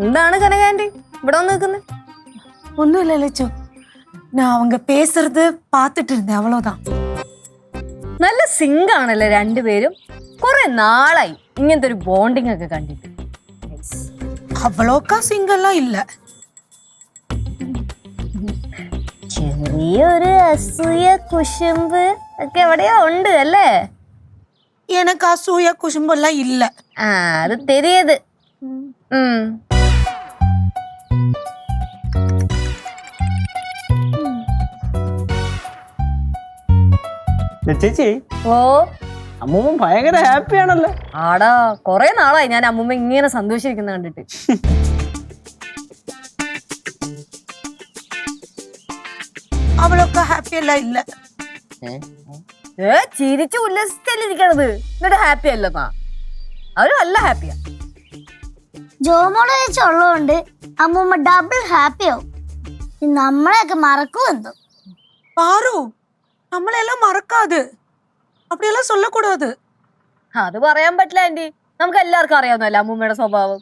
എന്താണ് കനകാന്റി ഇവിടെ വന്ന് നിൽക്കുന്നത്? ഒന്നും ഇല്ല ലച്ചു, ഞാൻ அவங்க பேசுறது பார்த்துட்டு இருந்தேன், அவ்வளவுதான். നല്ല സിങ്ക് ആണല്ലേ രണ്ടുപേരും. കുറെ നാളായി ഇങ്ങനത്തെ ഒരു ബോണ്ടിങ് ഒക്കെ കണ്ടിട്ട്. அவ்வளோக்கா சிங்கெல்லாம் இல்ல. ചെറിയൊരു അസൂയ കുശുമ്പ് ഒക്കെ എവിടെയോ ഉണ്ട് അല്ലേ? எனக்கு அசூயா குசும்பெல்லாம் இல்ல. അത് തെരിയത്. ചേച്ചി, ഓ അമ്മൂമ്മ ഭയങ്കര ഹാപ്പി ആണല്ലോ. ആടാ, കൊറേ നാളായി ഞാൻ അമ്മൂമ്മ ഇങ്ങനെ സന്തോഷിക്കുന്ന കണ്ടിട്ട്. அவ்வளோக்கா ஹாப்பி எல்லாம் இல்ல. ചിരിച്ചു ഉല്ലസിച്ചല്ലിരിക്കണത്, എന്നിട്ട് ഹാപ്പി അല്ലെന്നാ? അവര് നല്ല ഹാപ്പിയാ. ജോമോളെ വെച്ചുള്ളതുകൊണ്ട് അമ്മൂമ്മ ഡബിൾ ഹാപ്പി ആവും. നമ്മളെയൊക്കെ മറക്കും എന്തോ. பாரு, നമ്മളെല്ലാം മറക്കാതെ, அப்படியெல்லாம் சொல்லக்கூடாது. അത് പറയാൻ പറ്റില്ല ആന്റി, നമുക്ക് എല്ലാവർക്കും അറിയാവുന്നല്ലോ അമ്മൂമ്മയുടെ സ്വഭാവം.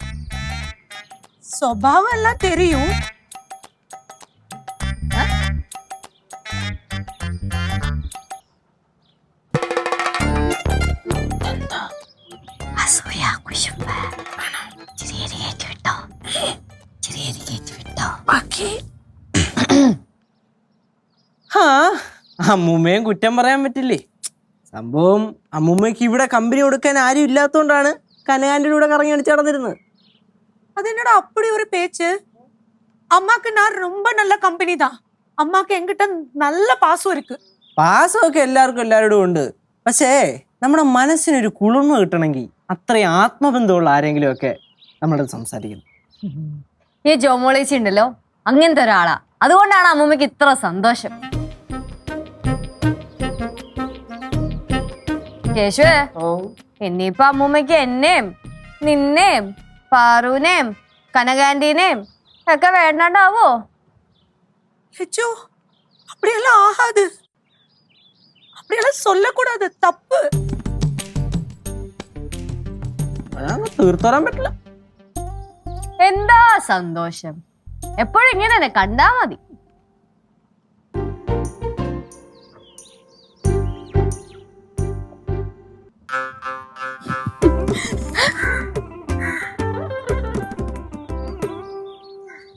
സ്വഭാവം എല്ലാം தெரியும். അമ്മൂമ്മയും കുറ്റം പറയാൻ പറ്റില്ലേ. സംഭവം അമ്മൂമ്മയ്ക്ക് ഇവിടെ കമ്പനി കൊടുക്കാൻ ആരും ഇല്ലാത്തോണ്ടാണ് കനകാന്റെ കൂടെ കറങ്ങി അടിച്ച് നടന്നിരുന്നത്. அது என்னடா அப்படி ஒரு பேச்சு? அம்மாக்கு நான் ரொம்ப நல்ல கம்பெனி தான். அம்மாக்கு என்கிட்ட நல்ல பாசம் இருக்கு. പാസമൊക്കെ എല്ലാവരോടും ഉണ്ട്. പക്ഷേ നമ്മുടെ മനസ്സിനൊരു കുളിർമ കിട്ടണമെങ്കിൽ അത്രയും ആത്മബന്ധമുള്ള ആരെങ്കിലും ഒക്കെ നമ്മളോട് സംസാരിക്കണം. ഈ ജോമോളേച്ചി ഉണ്ടല്ലോ, അങ്ങനത്തെ ഒരാളാ. അതുകൊണ്ടാണ് അമ്മൂമ്മക്ക് ഇത്ര സന്തോഷം. കേശുവേ, ഇനിയിപ്പൊ അമ്മൂമ്മക്ക് എന്നെയും നിന്നെയും പാറുവിനെയും കനകാന്റീനെയും ഒക്കെ വേണ്ടാണ്ടാവോ? லட்சு, அப்படியெல்லாம் ஆகாது. அப்படியெல்லாம் சொல்லக்கூடாது, தப்பு. തീർത്തരാൻ പറ്റില്ല. എന്താ സന്തോഷം, എപ്പോഴും ഇങ്ങനെ തന്നെ കണ്ടാ മതി.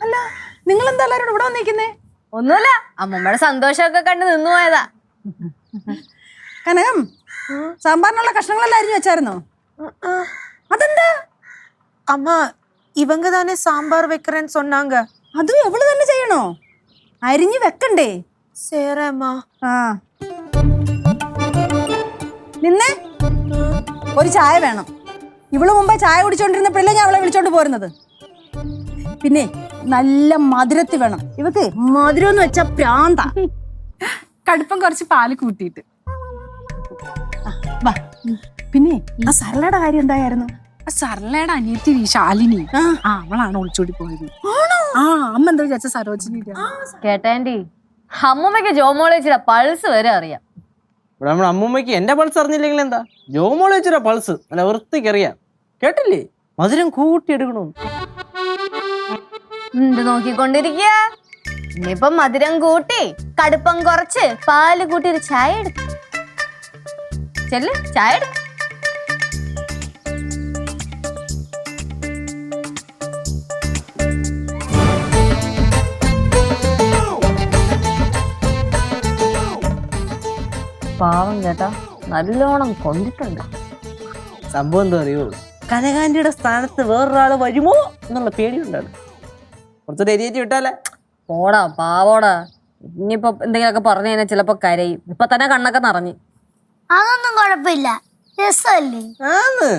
അല്ല, നിങ്ങൾ എന്താ എല്ലാവരും ഇവിടെ വന്നിരിക്കുന്നേ? ഒന്നുമില്ല, അമ്മമ്മയുടെ സന്തോഷമൊക്കെ കണ്ട് നിന്നു പോയതാ. കനകം, സാമ്പാറിനുള്ള കഷ്ണങ്ങളെല്ലാം അരിഞ്ഞു വെച്ചായിരുന്നോ? അതെന്താ അമ്മ, ഇവങ്ക തന്നെ സാമ്പാർ വെക്കറേന്ന് சொன்னாங்க. അതും എവള് തന്നെ ചെയ്യണോ? അരിഞ്ഞു വെക്കണ്ടേ? ശരിയമ്മ. ആ, നിന്നെ ഒരു ചായ വേണം. ഇവള് മുമ്പേ ചായ കുടിച്ചോണ്ടിരുന്നപ്പോഴല്ലേ ഞാൻ അവളെ വിളിച്ചോണ്ട് പോരുന്നത്. പിന്നെ നല്ല മധുരത്തിൽ വേണം. ഇവക്ക് മധുരം എന്ന് വെച്ചാ പ്രാന്ത. കടുപ്പം കുറച്ച് പാല് കൂട്ടിയിട്ട്. പിന്നെ ആ സരളയുടെ കാര്യം എന്തായിരുന്നു? സർലയുടെ അനിയത്തി ശാലിനി, അവളാണ് ഒളിച്ചോടി പോയത്. അമ്മ എന്താ വിചാരിച്ച സരോജിനി കേട്ടാൻറ്റി, അമ്മൂമ്മയ്ക്ക് ജോമോളേച്ചിയുടെ പൾസ് വരെ അറിയാം. ഇവിടെ നമ്മുടെ അമ്മൂമ്മയ്ക്ക് എന്റെ പൾസ് അറിഞ്ഞില്ലെങ്കിൽ എന്താ, ജോമോളെ വെച്ചൊരു പൾസ് അല്ല വൃത്തിക്ക് അറിയാം. കേട്ടില്ലേ, മധുരം കൂട്ടിയെടുക്കണു. നോക്കിക്കൊണ്ടിരിക്കുക. ഇനിയിപ്പം മധുരം കൂട്ടി കടുപ്പം കുറച്ച് പാല് കൂട്ടി ഒരു ചായ എടുക്കും. ചെല്ല്, ചായ എടുക്കും. പാവം കേട്ടാ, നല്ലോണം കൊണ്ടിട്ടുണ്ട്. സംഭവം എന്താ അറിയോ, കനകാന്റിയുടെ സ്ഥാനത്ത് വേറൊരാള് വരുമോ എന്നുള്ള പേടിയുണ്ടാണ്. കുറച്ചൊരു എരിയേറ്റി വിട്ടാലേ. പോടാ പാവോടാ, ഇനിയിപ്പൊ എന്തെങ്കിലുമൊക്കെ പറഞ്ഞു കഴിഞ്ഞാൽ ചിലപ്പോ കരയും. ഇപ്പൊ തന്നെ കണ്ണൊക്കെ നിറഞ്ഞു. അതൊന്നും കുഴപ്പമില്ല, രസമല്ലേ? ആന്ന്